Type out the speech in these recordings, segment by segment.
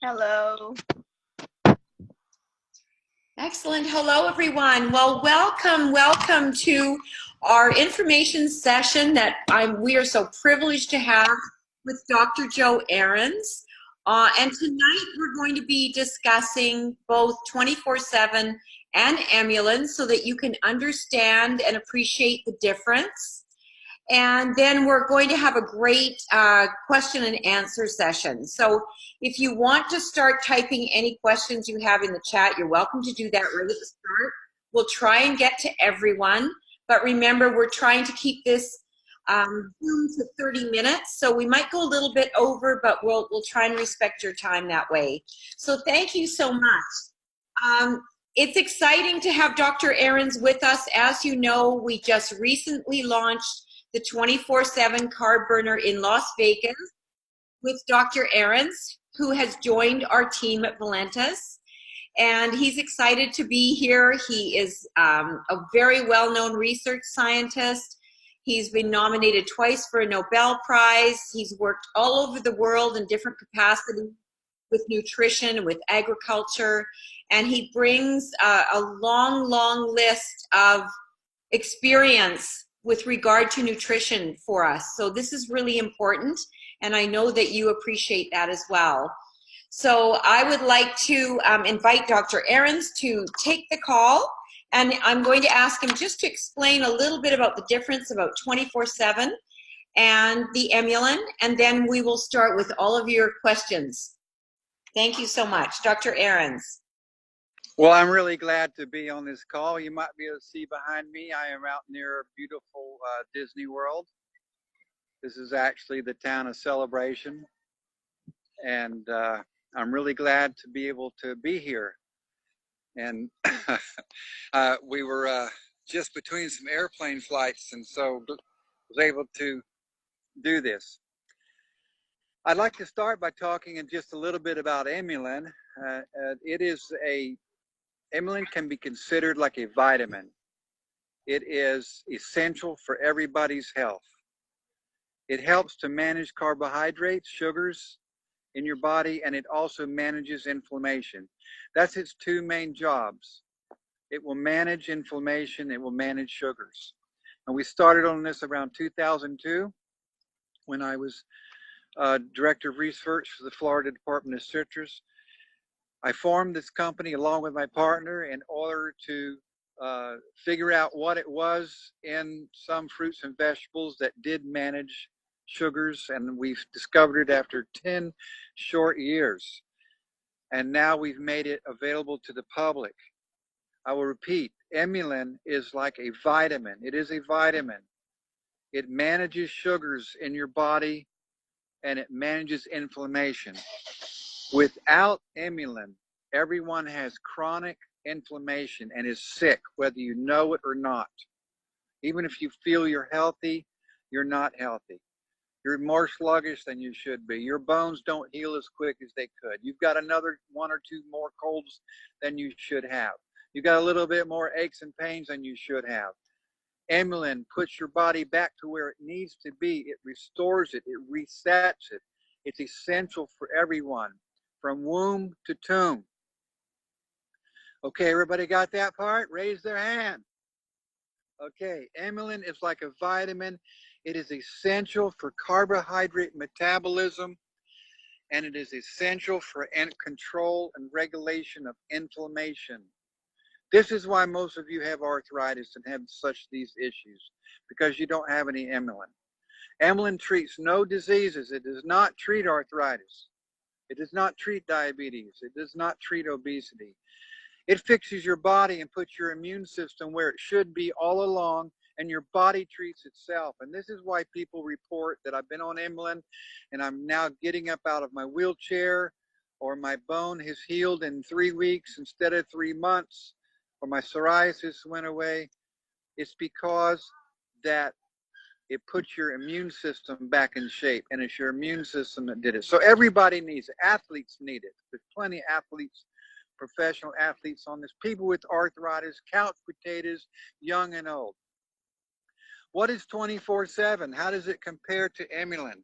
Hello. Excellent. Hello, everyone. Well, welcome to our information session that we are so privileged to have with Dr. Joe Ahrens. And tonight we're going to be discussing both 24/7 and EMULIN so that you can understand and appreciate the difference. And then we're going to have a great question and answer session. So if you want to start typing any questions you have in the chat, you're welcome to do that right at the start. We'll try and get to everyone. But remember, we're trying to keep this to 30 minutes. So we might go a little bit over, but we'll try and respect your time that way. So thank you so much. It's exciting to have Dr. Ahrens with us. As you know, we just recently launched the 24/7 Carb Burner in Las Vegas with Dr. Ahrens, who has joined our team at Valentis. And he's excited to be here. He is a very well-known research scientist. He's been nominated twice for a Nobel Prize. He's worked all over the world in different capacities with nutrition, with agriculture, and he brings a long list of experience with regard to nutrition for us. So this is really important, and I know that you appreciate that as well. So I would like to invite Dr. Ahrens to take the call, and I'm going to ask him just to explain a little bit about the difference about 24/7 and the EMULIN, and then we will start with all of your questions. Thank you so much. Dr. Ahrens. Well, I'm really glad to be on this call. You might be able to see behind me, I am out near beautiful Disney World. This is actually the town of Celebration. And I'm really glad to be able to be here. And we were just between some airplane flights, and so was able to do this. I'd like to start by talking just a little bit about EMULIN. EMULIN can be considered like a vitamin. It is essential for everybody's health. It helps to manage carbohydrates, sugars in your body, and it also manages inflammation. That's its two main jobs. It will manage inflammation, it will manage sugars. And we started on this around 2002 when I was Director of Research for the Florida Department of Citrus. I formed this company along with my partner in order to figure out what it was in some fruits and vegetables that did manage sugars, and we've discovered it after 10 short years. And now we've made it available to the public. I will repeat, EMULIN is like a vitamin. It is a vitamin. It manages sugars in your body, and it manages inflammation. Without EMULIN, everyone has chronic inflammation and is sick, whether you know it or not. Even if you feel you're healthy, you're not healthy. You're more sluggish than you should be. Your bones don't heal as quick as they could. You've got another 1 or 2 more colds than you should have. You've got a little bit more aches and pains than you should have. EMULIN puts your body back to where it needs to be. It restores it. It resets it. It's essential for everyone, from womb to tomb. Okay, everybody got that part? Raise their hand. Okay, EMULIN is like a vitamin. It is essential for carbohydrate metabolism, and it is essential for control and regulation of inflammation. This is why most of you have arthritis and have these issues, because you don't have any EMULIN. EMULIN treats no diseases. It does not treat arthritis. It does not treat diabetes. It does not treat obesity. It fixes your body and puts your immune system where it should be all along, and your body treats itself. And this is why people report that I've been on EMULIN and I'm now getting up out of my wheelchair, or my bone has healed in 3 weeks instead of 3 months, or my psoriasis went away. It's because that it puts your immune system back in shape, and it's your immune system that did it. So everybody needs it. Athletes need it. There's plenty of athletes, professional athletes on this, people with arthritis, couch potatoes, young and old. What is 24/7? How does it compare to EMULIN?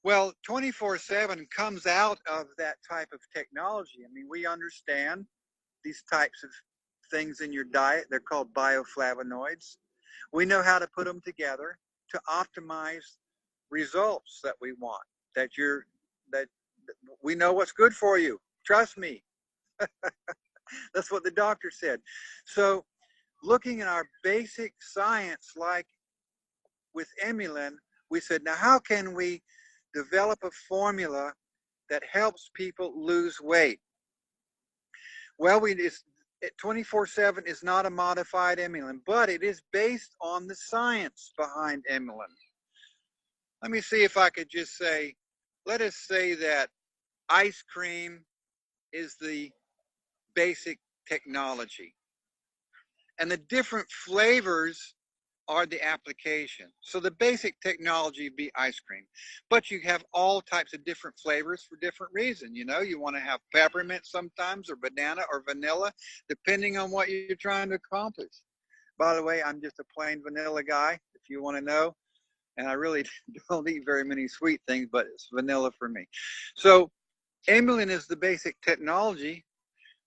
Well, 24/7 comes out of that type of technology. I mean, we understand these types of things in your diet. They're called bioflavonoids. We know how to put them together to optimize results that we want. That we know what's good for you. Trust me. That's what the doctor said. So, looking at our basic science, like with EMULIN, we said, now how can we develop a formula that helps people lose weight? Well, 24/7 is not a modified EMULIN, but it is based on the science behind EMULIN. Let me see if I could just say, let us say that ice cream is the basic technology, and the different flavors are the application. So the basic technology would be ice cream, but you have all types of different flavors for different reasons. You know, you want to have peppermint sometimes, or banana, or vanilla, depending on what you're trying to accomplish. By the way, I'm just a plain vanilla guy, if you want to know, and I really don't eat very many sweet things, but it's vanilla for me. So EMULIN is the basic technology,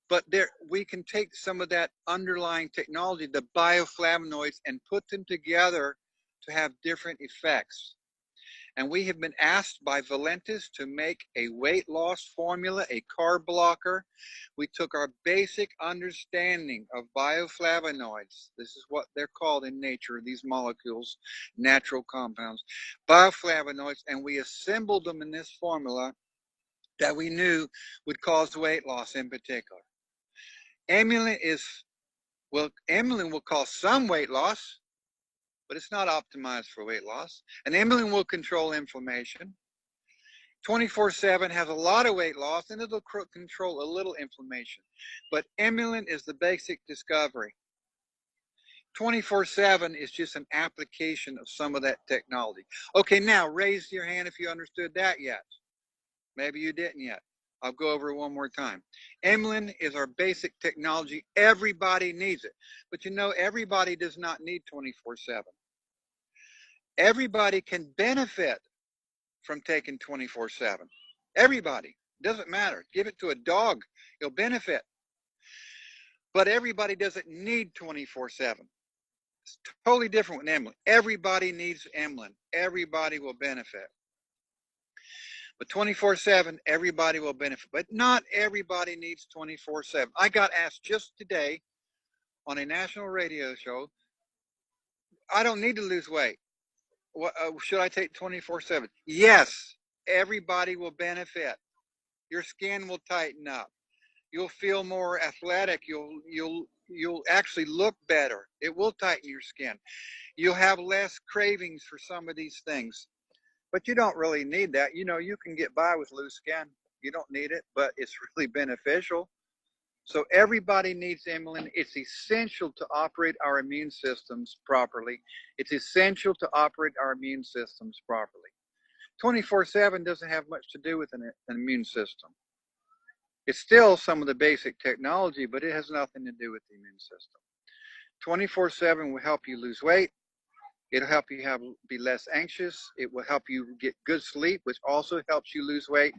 but we can take some of that underlying technology, the bioflavonoids, and put them together to have different effects. And we have been asked by Valentis to make a weight loss formula, a carb blocker. We took our basic understanding of bioflavonoids. This is what they're called in nature, these molecules, natural compounds, bioflavonoids, and we assembled them in this formula that we knew would cause weight loss in particular. EMULIN will cause some weight loss, but it's not optimized for weight loss. And EMULIN will control inflammation. 24/7 has a lot of weight loss, and it'll control a little inflammation. But EMULIN is the basic discovery. 24/7 is just an application of some of that technology. Okay, now raise your hand if you understood that yet. Maybe you didn't yet. I'll go over it one more time. EMULIN is our basic technology. Everybody needs it. But you know, everybody does not need 24/7. Everybody can benefit from taking 24/7. Everybody. Doesn't matter. Give it to a dog. You'll benefit. But everybody doesn't need 24/7. It's totally different with EMULIN. Everybody needs EMULIN. Everybody will benefit. But 24/7, everybody will benefit. But not everybody needs 24/7. I got asked just today on a national radio show, I don't need to lose weight. Should I take 24/7? Yes, everybody will benefit. Your skin will tighten up. You'll feel more athletic. You'll actually look better. It will tighten your skin. You'll have less cravings for some of these things. But you don't really need that. You know, you can get by with loose skin. You don't need it, but it's really beneficial. So everybody needs EMULIN. It's essential to operate our immune systems properly. It's essential to operate our immune systems properly. 24/7 doesn't have much to do with an immune system. It's still some of the basic technology, but it has nothing to do with the immune system. 24/7 will help you lose weight. It'll help you be less anxious. It will help you get good sleep, which also helps you lose weight.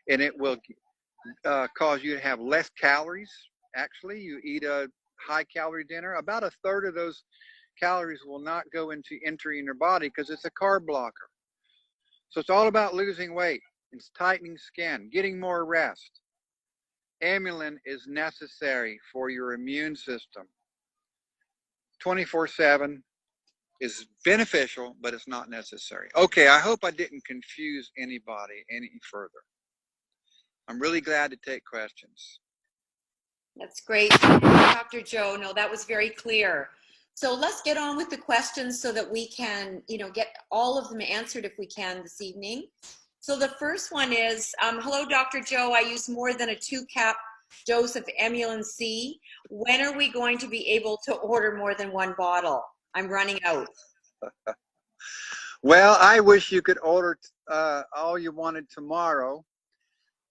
And it will cause you to have less calories. Actually, you eat a high-calorie dinner, about a third of those calories will not go into entering your body because it's a carb blocker. So it's all about losing weight. It's tightening skin, getting more rest. EMULIN is necessary for your immune system. 24/7 is beneficial, but it's not necessary. Okay, I hope I didn't confuse anybody any further. I'm really glad to take questions. That's great, Dr. Joe. No, that was very clear. So let's get on with the questions so that we can, get all of them answered if we can this evening. So the first one is, hello, Dr. Joe. I use more than a 2-cap dose of EMULIN C. When are we going to be able to order more than one bottle? I'm running out. Well, I wish you could order all you wanted tomorrow.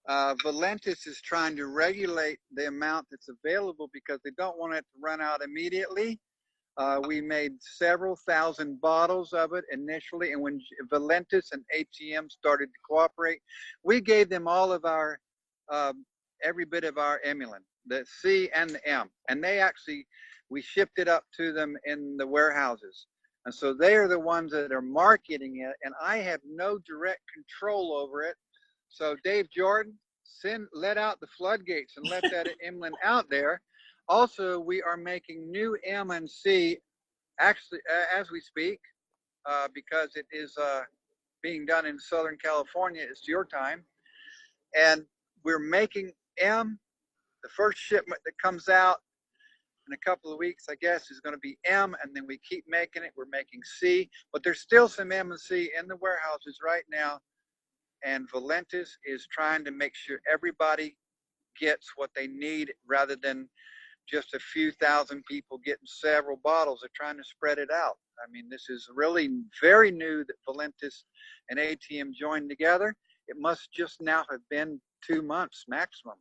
Valentis is trying to regulate the amount that's available because they don't want it to run out immediately. We made several thousand bottles of it initially, and when Valentis and ATM started to cooperate, we gave them all of our, every bit of our EMULIN, the C and the M, and they actually, we shipped it up to them in the warehouses. And so they are the ones that are marketing it, and I have no direct control over it. So Dave Jordan, let out the floodgates and let that EMULIN out there. Also, we are making new M and C actually as we speak, because it is being done in Southern California. It's your time. And we're making M. The first shipment that comes out in a couple of weeks, I guess, is going to be M, and then we keep making it. We're making C, but there's still some M and C in the warehouses right now. And Valentis is trying to make sure everybody gets what they need rather than just a few thousand people getting several bottles. They're trying to spread it out. I mean, this is really very new that Valentis and ATM joined together. It must just now have been 2 months maximum.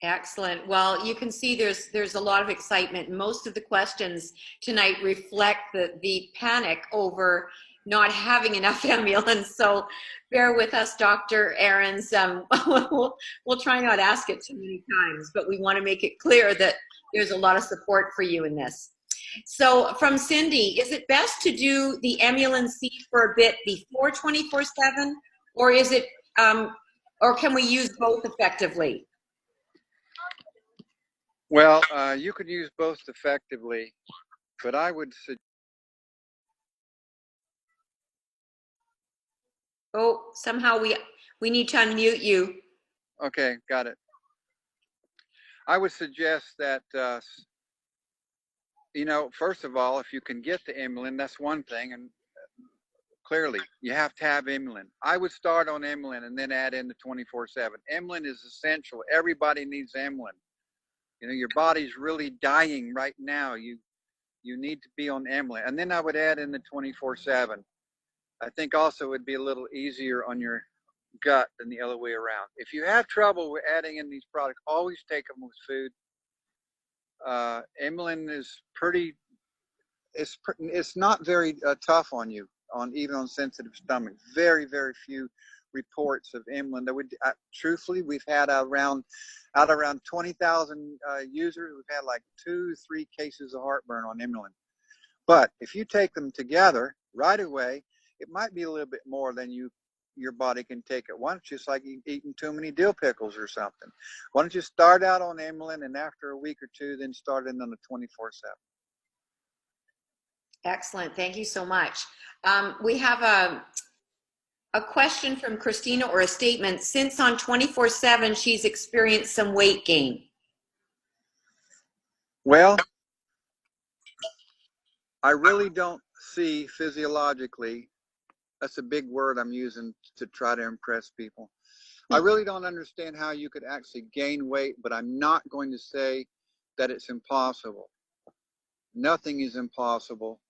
Excellent. Well, you can see there's a lot of excitement. Most of the questions tonight reflect the panic over not having enough EMULIN. So bear with us, Dr. Ahrens. We'll try not to ask it too many times, but we want to make it clear that there's a lot of support for you in this. So from Cindy, is it best to do the EMULIN C for a bit before 24/7, or is it, or can we use both effectively? Well, you could use both effectively, but I would suggest. Oh, somehow we need to unmute you. Okay, got it. I would suggest that, you know, first of all, if you can get the EMULIN, that's one thing, and clearly you have to have EMULIN. I would start on EMULIN and then add in the 24/7. EMULIN is essential. Everybody needs EMULIN. You know, your body's really dying right now. You need to be on EMULIN, and then I would add in the 24/7. I think also it would be a little easier on your gut than the other way around. If you have trouble with adding in these products, always take them with food. EMULIN is pretty, it's not very tough on you, even on sensitive stomach. Very, very few reports of EMULIN. That would, truthfully, we've had around 20,000 users. We've had like 2-3 cases of heartburn on EMULIN. But if you take them together right away, it might be a little bit more than your body can take at once, just like eating too many dill pickles or something. Why don't you start out on EMULIN, and after a week or two, then start in on the 24/7. Excellent. Thank you so much. We have a question from Christina, or a statement. Since on 24/7, she's experienced some weight gain. Well, I really don't see physiologically, that's a big word I'm using to try to impress people. I really don't understand how you could actually gain weight, but I'm not going to say that it's impossible. Nothing is impossible.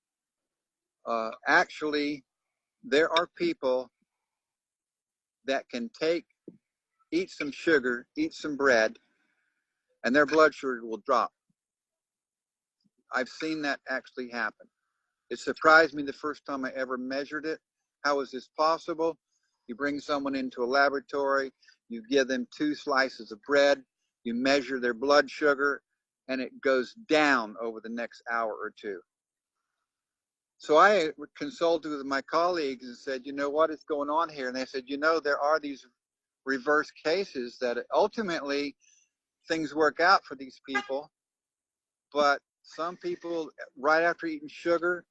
Actually, there are people that can eat some sugar, eat some bread, and their blood sugar will drop. I've seen that actually happen. It surprised me the first time I ever measured it. How is this possible? You bring someone into a laboratory, you give them 2 slices of bread, you measure their blood sugar, and it goes down over the next hour or 2. So I consulted with my colleagues and said, you know what is going on here? And they said, you know, there are these reverse cases that ultimately things work out for these people, but some people, right after eating sugar,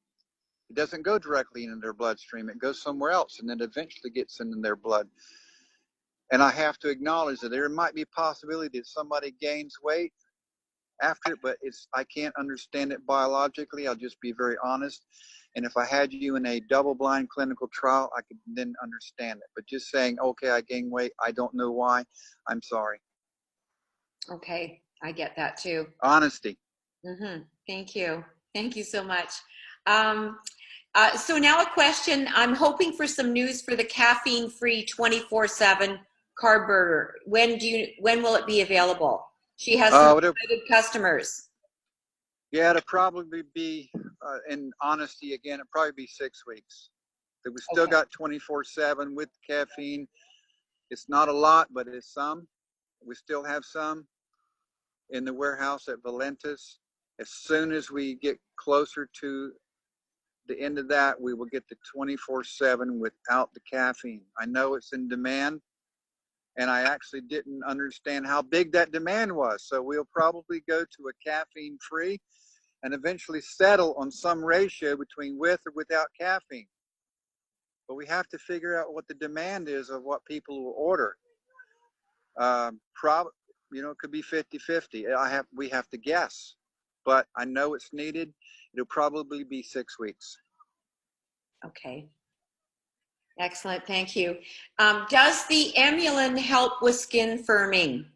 it doesn't go directly into their bloodstream. It goes somewhere else, and then eventually gets into their blood. And I have to acknowledge that there might be a possibility that somebody gains weight after it, but I can't understand it biologically. I'll just be very honest. And if I had you in a double-blind clinical trial, I could then understand it. But just saying, okay, I gain weight, I don't know why, I'm sorry. Okay, I get that too. Honesty. Thank you. Thank you so much. So now a question. I'm hoping for some news for the caffeine-free 24/7 Carb Burner. When will it be available? She has some excited customers. Yeah, it'll probably be, in honesty again, it'll probably be 6 weeks. That we still Okay. got 24/7 with caffeine. It's not a lot, but it's some. We still have some in the warehouse at Valentis. As soon as we get closer to the end of that, we will get the 24/7 without the caffeine. I know it's in demand, and I actually didn't understand how big that demand was. So we'll probably go to a caffeine-free and eventually settle on some ratio between with or without caffeine. But we have to figure out what the demand is of what people will order. It could be 50-50. We have to guess, but I know it's needed. It'll probably be 6 weeks. Okay. Excellent. Thank you. Does the EMULIN help with skin firming?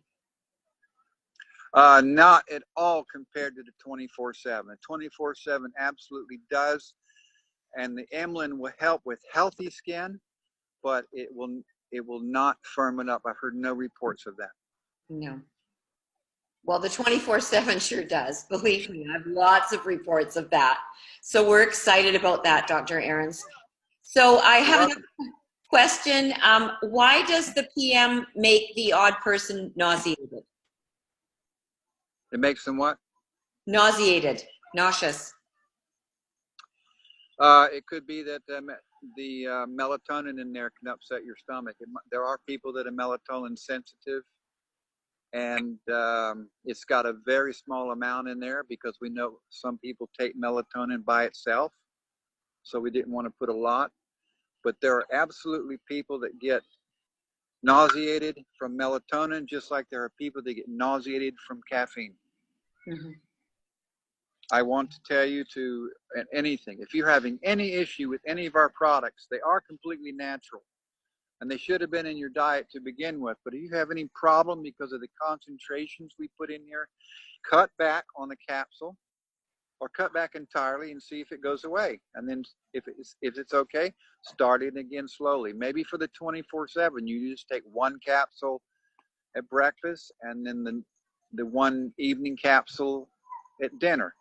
Not at all compared to the 24/7. 24/7 absolutely does, and the EMULIN will help with healthy skin, but it will not firm it up. I've heard no reports of that. No. Well, the 24/7 sure does. Believe me, I have lots of reports of that. So we're excited about that, Dr. Ahrens. So I You're have welcome. another question. Why does the PM make the odd person nauseated? It makes them what? Nauseated, nauseous. It could be that the melatonin in there can upset your stomach. There are people that are melatonin sensitive, and it's got a very small amount in there because we know some people take melatonin by itself, so we didn't want to put a lot. But there are absolutely people that get nauseated from melatonin, just like there are people that get nauseated from caffeine. Mm-hmm. I want to tell you anything, if you're having any issue with any of our products, they are completely natural and they should have been in your diet to begin with. But if you have any problem because of the concentrations we put in here, cut back on the capsule or cut back entirely and see if it goes away. And then if it's okay, start it again slowly. Maybe for the 24/7, you just take one capsule at breakfast and then the one evening capsule at dinner.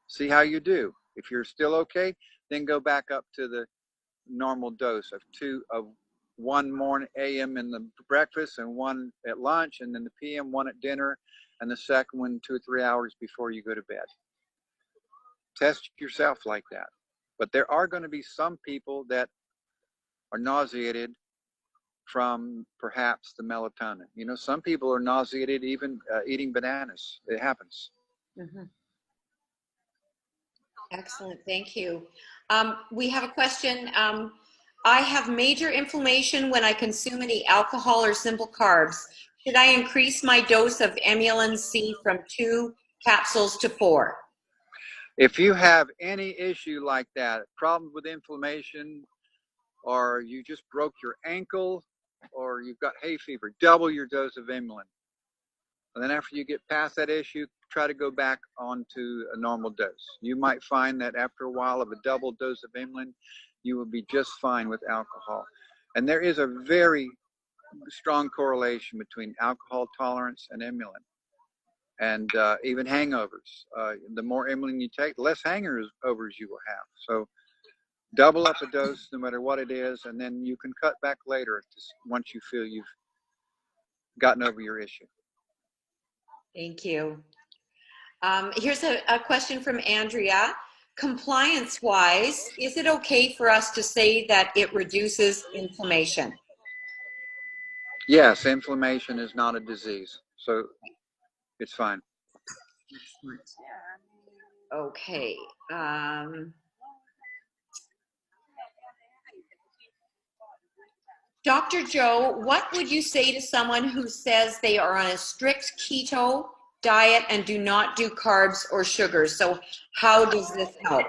See how you do. If you're still okay, then go back up to the normal dose of one morning AM in the breakfast and one at lunch, and then the PM one at dinner, and the second one 2 or 3 hours before you go to bed. Test yourself like that. But there are going to be some people that are nauseated from perhaps the melatonin. You know, some people are nauseated even eating bananas. It happens. Mm-hmm. Excellent, thank you. We have a question. I have major inflammation when I consume any alcohol or simple carbs. Should I increase my dose of EMULIN C from 2 capsules to 4? If you have any issue like that, problems with inflammation, or you just broke your ankle, or you've got hay fever, double your dose of EMULIN. And then after you get past that issue, try to go back onto a normal dose. You might find that after a while of a double dose of EMULIN, you will be just fine with alcohol. And there is a very strong correlation between alcohol tolerance and EMULIN. And even hangovers. The more EMULIN you take, the less hangovers you will have. So double up a dose no matter what it is, and then you can cut back later once you feel you've gotten over your issue. Thank you. Here's a question from Andrea. Compliance-wise, is it okay for us to say that it reduces inflammation? Yes, inflammation is not a disease, so it's fine. Excellent. Okay. Dr. Joe, what would you say to someone who says they are on a strict keto diet and do not do carbs or sugars? So how does this help?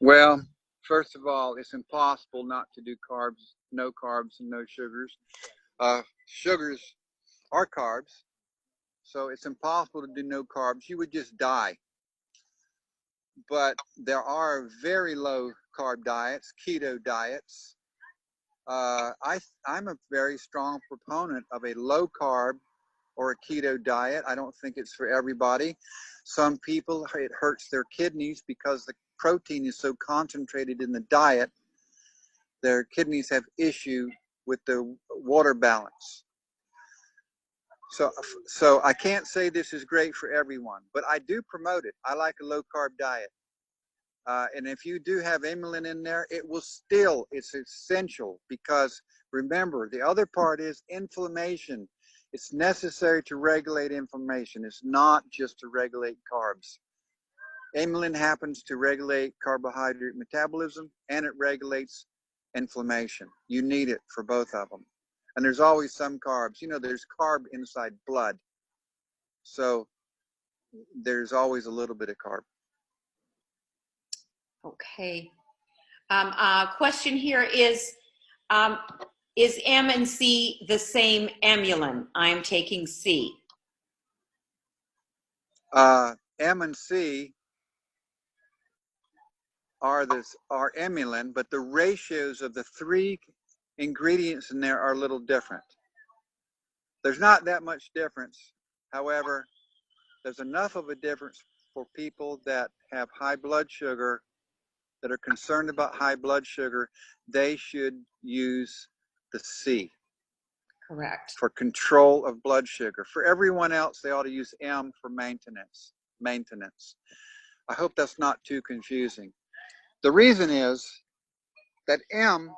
Well, first of all, it's impossible not to do carbs, no carbs and no sugars. Sugars are carbs, so it's impossible to do no carbs. You would just die. But there are very low carb diets, keto diets. I'm a very strong proponent of a low carb or a keto diet. I don't think it's for everybody. Some people, it hurts their kidneys because the protein is so concentrated in the diet. Their kidneys have issue with the water balance. So I can't say this is great for everyone, but I do promote it. I like a low carb diet. And if you do have EMULIN in there, it's essential, because remember, the other part is inflammation. It's necessary to regulate inflammation. It's not just to regulate carbs. EMULIN happens to regulate carbohydrate metabolism, and it regulates inflammation. You need it for both of them. And there's always some carbs. You know, there's carb inside blood. So there's always a little bit of carb. Okay. Question here is M and C the same EMULIN? I'm taking C. M and C are EMULIN, but the ratios of the 3 ingredients in there are a little different. There's not that much difference. However, there's enough of a difference for people that have high blood sugar, that are concerned about high blood sugar. They should use the C. Correct. For control of blood sugar. For everyone else, they ought to use M for maintenance. I hope that's not too confusing. The reason is that M,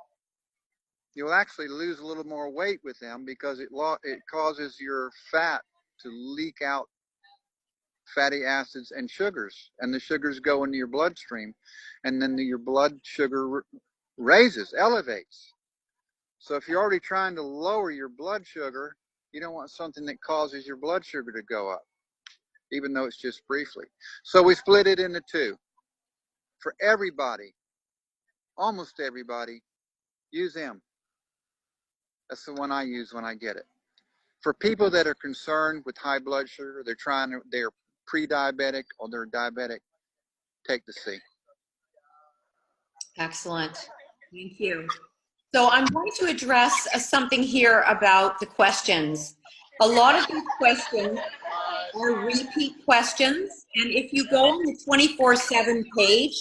you'll actually lose a little more weight with M, because it causes your fat to leak out fatty acids and sugars, and the sugars go into your bloodstream, and then your blood sugar elevates. So if you're already trying to lower your blood sugar, you don't want something that causes your blood sugar to go up, even though it's just briefly. So we split it into 2. For everybody, almost everybody, use M. That's the one I use when I get it. For people that are concerned with high blood sugar, they're pre-diabetic or they're diabetic, take the C. Excellent. Thank you. So I'm going to address something here about the questions. A lot of these questions are repeat questions, and if you go on the 24/7 page,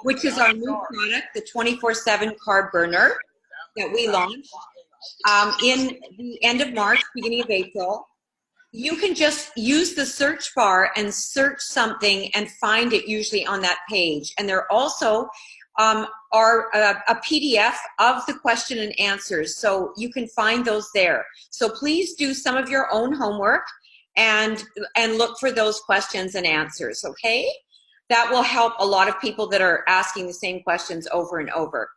which is our new product, the 24/7 Carb Burner that we launched in the end of March, beginning of April, you can just use the search bar and search something and find it usually on that page. And there also are a PDF of the question and answers, so you can find those there. So please do some of your own homework and look for those questions and answers, okay? That will help a lot of people that are asking the same questions over and over.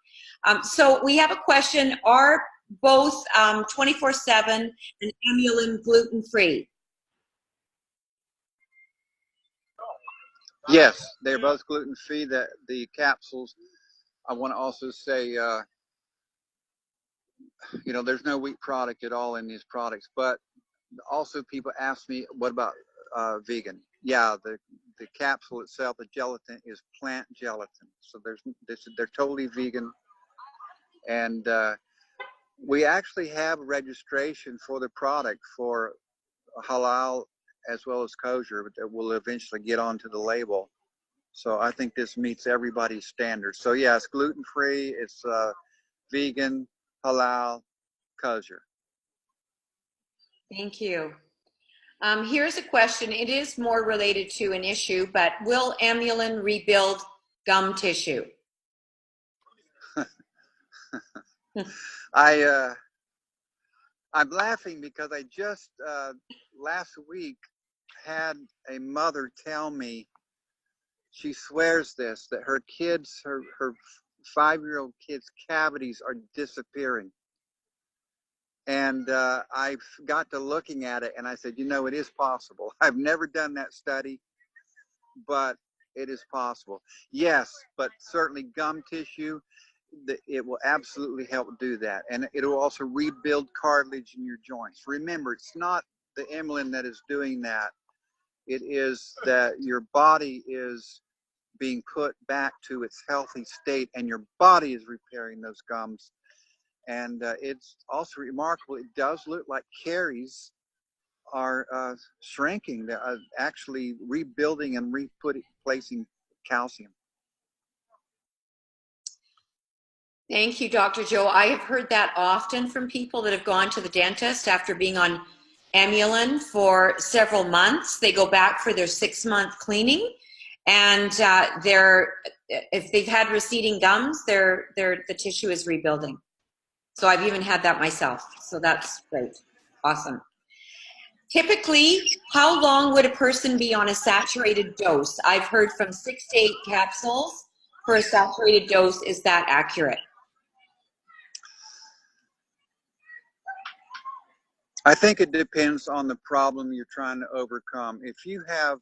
So we have a question: are both 24/7 and EMULIN gluten-free? Yes, they're both gluten-free. The capsules, I want to also say, you know, there's no wheat product at all in these products. But also people ask me, what about vegan? Yeah, the capsule itself, the gelatin, is plant gelatin. So they're totally vegan. And we actually have registration for the product for halal as well as kosher, but that will eventually get onto the label. So I think this meets everybody's standards. So yeah, it's gluten-free, it's vegan, halal, kosher. Thank you. Here's a question. It is more related to an issue, but will EMULIN rebuild gum tissue? I'm laughing because I just last week had a mother tell me, she swears this, that her 5-year-old kid's cavities are disappearing. And I got to looking at it and I said, you know, it is possible. I've never done that study, but it is possible. Yes, but certainly gum tissue, it will absolutely help do that. And it will also rebuild cartilage in your joints. Remember, it's not the EMULIN that is doing that. It is that your body is being put back to its healthy state, and your body is repairing those gums. And it's also remarkable, it does look like caries are shrinking, actually rebuilding and replacing calcium. Thank you, Dr. Joe. I have heard that often from people that have gone to the dentist after being on EMULIN for several months. They go back for their 6-month cleaning, and if they've had receding gums, the tissue is rebuilding. So I've even had that myself. So that's great. Awesome. Typically, how long would a person be on a saturated dose? I've heard from 6 to 8 capsules for a saturated dose. Is that accurate? I think it depends on the problem you're trying to overcome. If you have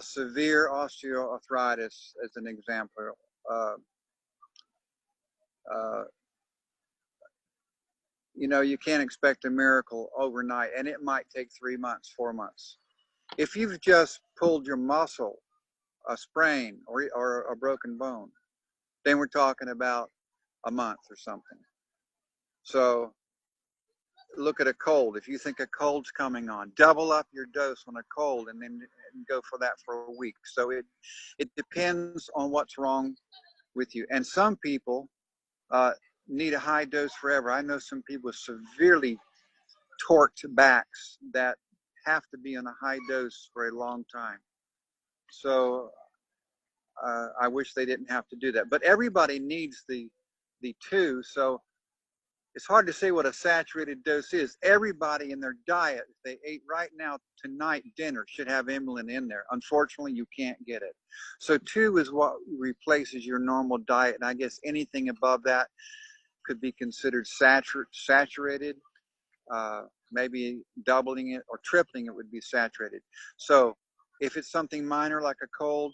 severe osteoarthritis, as an example, you know, you can't expect a miracle overnight, and it might take 3 months, 4 months. If you've just pulled your muscle, a sprain or a broken bone, then we're talking about a month or something. So look at a cold. If you think a cold's coming on, double up your dose on a cold and then go for that for a week. So it depends on what's wrong with you. And some people need a high dose forever. I know some people with severely torqued backs that have to be on a high dose for a long time. So I wish they didn't have to do that. But everybody needs the two. So it's hard to say what a saturated dose is. Everybody in their diet, if they ate right now, tonight, dinner, should have EMULIN in there. Unfortunately, you can't get it. So 2 is what replaces your normal diet. And I guess anything above that could be considered saturated. Maybe doubling it or tripling it would be saturated. So if it's something minor like a cold,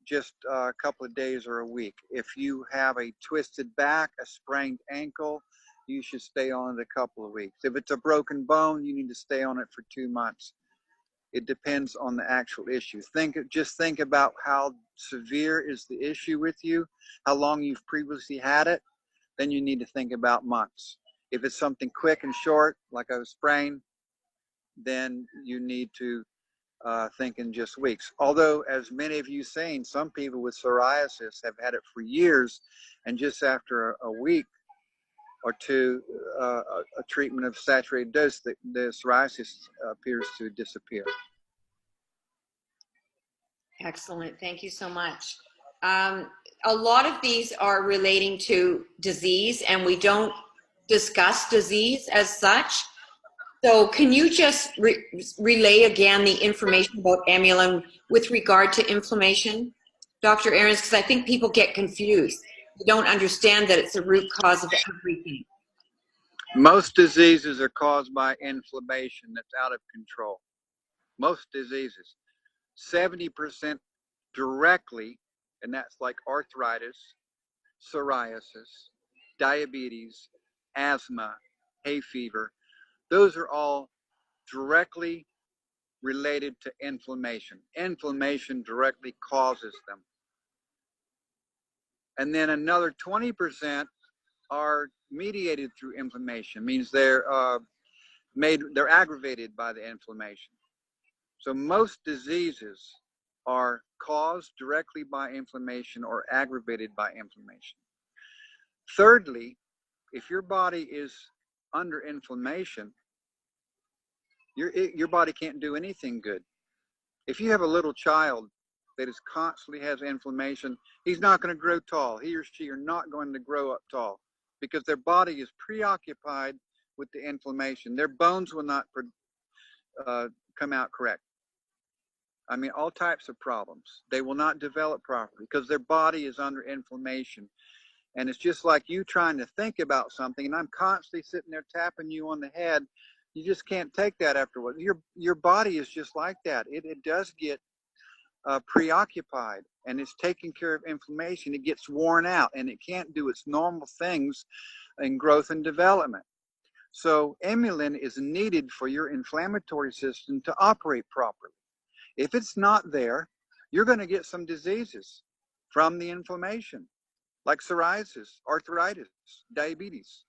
just a couple of days or a week. If you have a twisted back, a sprained ankle, you should stay on it a couple of weeks. If it's a broken bone, you need to stay on it for 2 months. It depends on the actual issue. Just think about how severe is the issue with you, how long you've previously had it, then you need to think about months. If it's something quick and short, like a sprain, then you need to think in just weeks. Although, as many of you saying, some people with psoriasis have had it for years, and just after a week or 2, a treatment of saturated dose, the psoriasis appears to disappear. Excellent. Thank you so much. A lot of these are relating to disease, and we don't discuss disease as such. So can you just relay again the information about EMULIN with regard to inflammation, Dr. Ahrens? Because I think people get confused. They don't understand that it's the root cause of everything. Most diseases are caused by inflammation that's out of control. Most diseases. 70% directly, and that's like arthritis, psoriasis, diabetes, asthma, hay fever. Those are all directly related to inflammation. Inflammation directly causes them. And then another 20% are mediated through inflammation, means they're aggravated by the inflammation. So most diseases are caused directly by inflammation or aggravated by inflammation. Thirdly, if your body is under inflammation, your body can't do anything good. If you have a little child that is constantly has inflammation, he's not going to grow tall. He or she are not going to grow up tall because their body is preoccupied with the inflammation. Their bones will not come out correct. I mean, all types of problems. They will not develop properly because their body is under inflammation. And it's just like you trying to think about something, and I'm constantly sitting there tapping you on the head. You just can't take that afterwards. Your body is just like that. It does get preoccupied, and it's taking care of inflammation. It gets worn out, and it can't do its normal things in growth and development. So EMULIN is needed for your inflammatory system to operate properly. If it's not there, you're going to get some diseases from the inflammation, like psoriasis, arthritis, diabetes.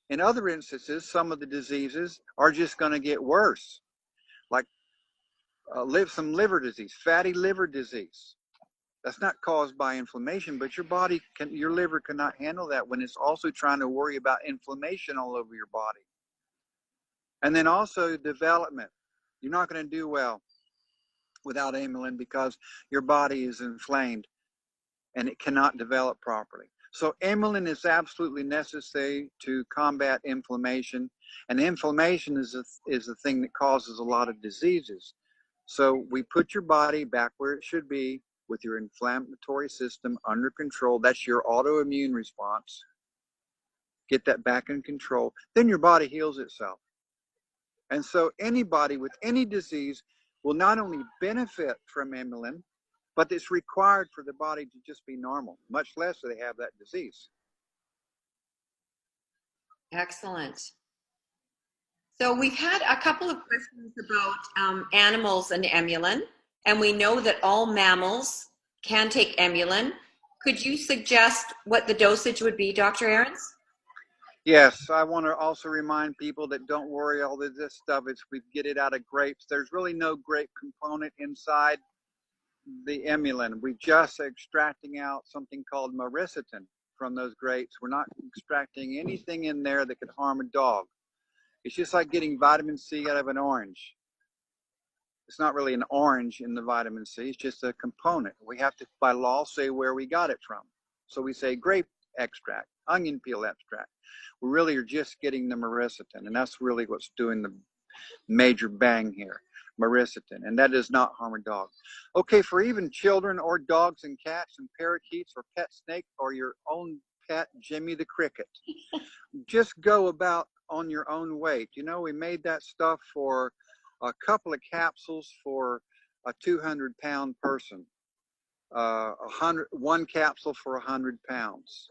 In other instances, some of the diseases are just going to get worse, like some liver disease, fatty liver disease. That's not caused by inflammation, but your liver cannot handle that when it's also trying to worry about inflammation all over your body. And then also development. You're not going to do well without EMULIN because your body is inflamed and it cannot develop properly. So EMULIN is absolutely necessary to combat inflammation, and inflammation is the thing that causes a lot of diseases. So we put your body back where it should be with your inflammatory system under control. That's your autoimmune response. Get that back in control. Then your body heals itself. And so anybody with any disease will not only benefit from EMULIN, but it's required for the body to just be normal, much less so they have that disease. Excellent. So we've had a couple of questions about animals and EMULIN, and we know that all mammals can take EMULIN. Could you suggest what the dosage would be, Dr. Ahrens? Yes, I want to also remind people that don't worry all of this stuff. We get it out of grapes. There's really no grape component inside the EMULIN. We're just extracting out something called myricetin from those grapes. We're not extracting anything in there that could harm a dog. It's just like getting vitamin C out of an orange. It's not really an orange in the vitamin C. It's just a component. We have to, by law, say where we got it from. So we say grape extract, onion peel extract. We really are just getting the myricetin, and that's really what's doing the major bang here, myricetin, and that does not harm a dog. Okay, for even children or dogs and cats and parakeets or pet snake or your own pet, Jimmy the Cricket, just go about on your own weight. You know, we made that stuff for a couple of capsules for a 200-pound person, one capsule for 100 pounds.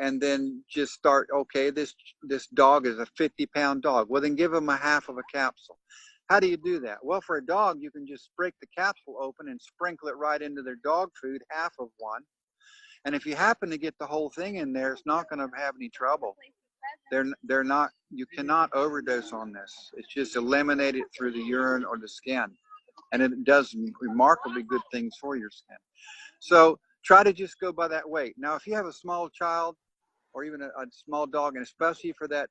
And then just start, okay, this dog is a 50-pound dog. Well, then give them a half of a capsule. How do you do that? Well, for a dog, you can just break the capsule open and sprinkle it right into their dog food, half of one. And if you happen to get the whole thing in there, it's not going to have any trouble. You cannot overdose on this. It's just eliminated through the urine or the skin. And it does remarkably good things for your skin. So try to just go by that weight. Now, if you have a small child or even a small dog, and especially for that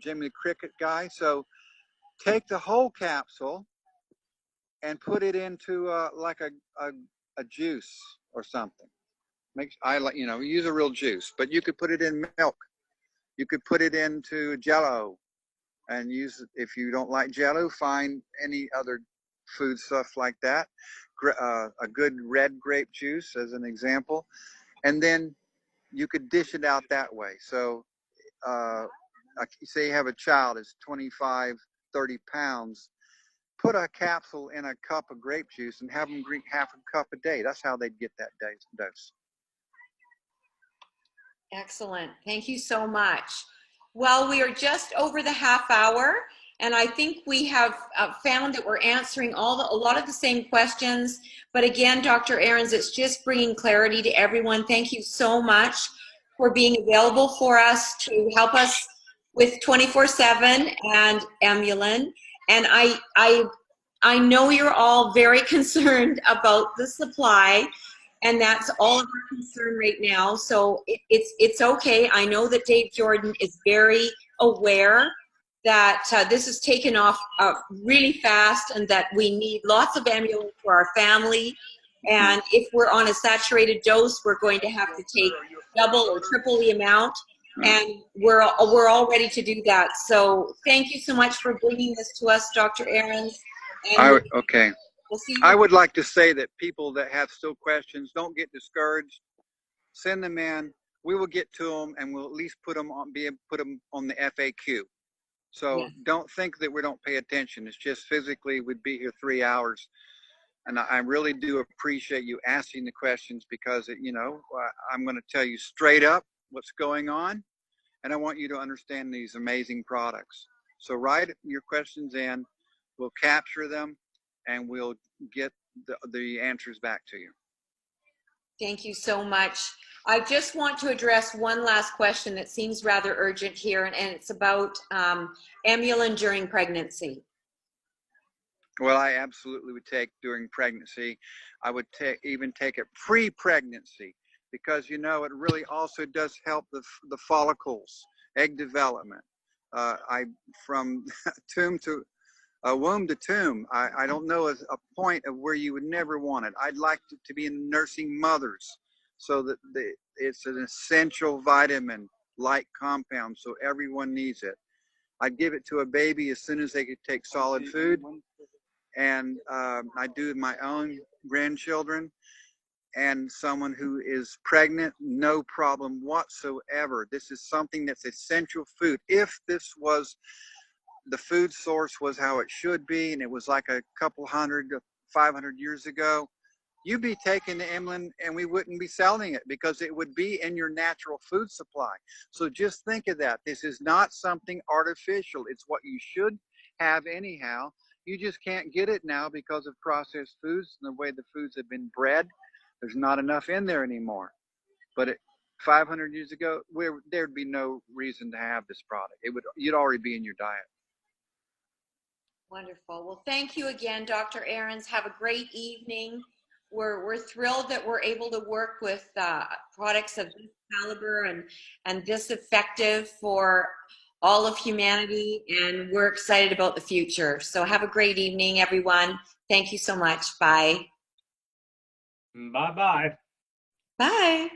Jimmy the Cricket guy, so take the whole capsule and put it into like a juice or something. Use a real juice, but you could put it in milk. You could put it into Jello and use it. If you don't like Jello, find any other food stuff like that. A good red grape juice as an example, and then you could dish it out that way. So say you have a child that's 25, 30 pounds, put a capsule in a cup of grape juice and have them drink half a cup a day. That's how they'd get that dose. Excellent. Thank you so much. Well, we are just over the half hour, and I think we have found that we're answering a lot of the same questions. But again, Dr. Ahrens, it's just bringing clarity to everyone. Thank you so much for being available for us to help us with 24/7 and EMULIN. And I know you're all very concerned about the supply, and that's all of our concern right now. So it's okay. I know that Dave Jordan is very aware that this has taken off really fast, and that we need lots of EMULIN for our family. And if we're on a saturated dose, we're going to have to take double or triple the amount. And we're all ready to do that. So thank you so much for bringing this to us, Dr. Ahrens. Okay. We'll see you. I would like to say that people that have still questions, don't get discouraged. Send them in. We will get to them, and we'll at least put them on the FAQ. So don't think that we don't pay attention. It's just physically we'd be here 3 hours. And I really do appreciate you asking the questions, because I'm going to tell you straight up what's going on, and I want you to understand these amazing products. So write your questions in. We'll capture them, and we'll get the answers back to you. Thank you so much. I just want to address one last question that seems rather urgent here, and it's about EMULIN during pregnancy. Well, I absolutely would take during pregnancy. I would even take it pre-pregnancy, because you know it really also does help the follicles, egg development. From womb to tomb. I don't know a point of where you would never want it. I'd like to be in nursing mothers, so that it's an essential vitamin-like compound, so everyone needs it. I'd give it to a baby as soon as they could take solid food, and I do my own grandchildren, and someone who is pregnant, no problem whatsoever. This is something that's essential food. If this was the food source was how it should be, and it was like a couple 500 years ago, you'd be taking the EMULIN and we wouldn't be selling it, because it would be in your natural food supply. So just think of that. This is not something artificial. It's what you should have anyhow. You just can't get it now because of processed foods and the way the foods have been bred. There's not enough in there anymore. But 500 years ago, there'd be no reason to have this product. You'd already be in your diet. Wonderful. Well, thank you again, Dr. Ahrens. Have a great evening. We're thrilled that we're able to work with products of this caliber and this effective for all of humanity, and we're excited about the future. So have a great evening, everyone. Thank you so much. Bye. Bye-bye. Bye.